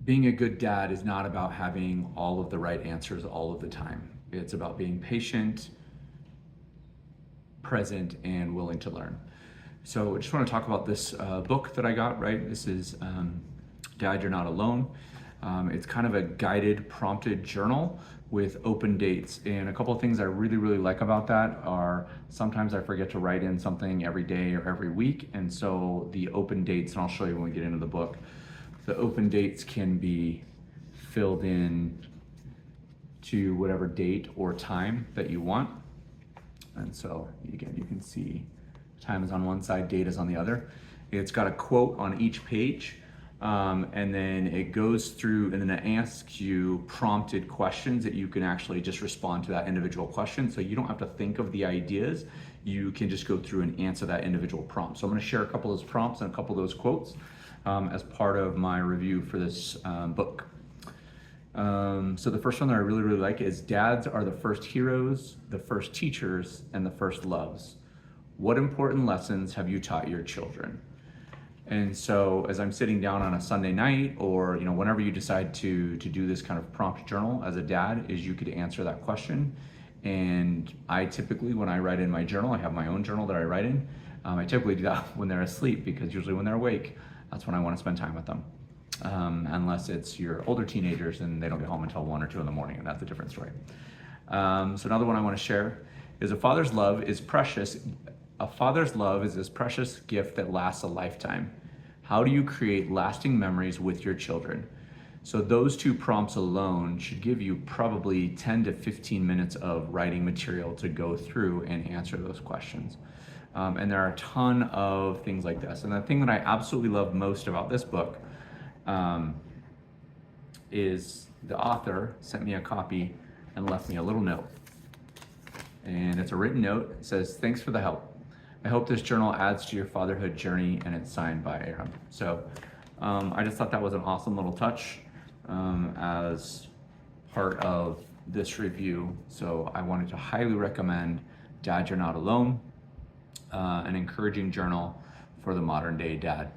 being a good dad is not about having all of the right answers all of the time. It's about being patient, present, and willing to learn. So I just want to talk about this book that I got, right? This is Dad, You're Not Alone. It's kind of a guided, prompted journal with open dates. And a couple of things I really, really like about that are sometimes I forget to write in something every day or every week. And so the open dates, and I'll show you when we get into the book, the open dates can be filled in to whatever date or time that you want. And so again, you can see time is on one side, date is on the other. It's got a quote on each page, and then it goes through and then it asks you prompted questions that you can actually just respond to that individual question. So you don't have to think of the ideas. You can just go through and answer that individual prompt. So I'm going to share a couple of those prompts and a couple of those quotes as part of my review for this book. So the first one that I really, really like is dads are the first heroes, the first teachers, and the first loves. What important lessons have you taught your children? And so as I'm sitting down on a Sunday night or whenever you decide to do this kind of prompt journal as a dad, is you could answer that question. And I typically, when I write in my journal, I have my own journal that I write in. I typically do that when they're asleep because usually when they're awake, that's when I want to spend time with them. Unless it's your older teenagers and they don't get home until 1 or 2 in the morning, and that's a different story. So another one I want to share is a father's love is precious. A father's love is this precious gift that lasts a lifetime. How do you create lasting memories with your children? So those 2 prompts alone should give you probably 10 to 15 minutes of writing material to go through and answer those questions. And there are a ton of things like this. And the thing that I absolutely love most about this book is the author sent me a copy and left me a little note. And it's a written note. It says, "Thanks for the help. I hope this journal adds to your fatherhood journey," and it's signed by Aroen. So I just thought that was an awesome little touch as part of this review. So I wanted to highly recommend Dad, You're Not Alone, an encouraging journal for the modern day dad.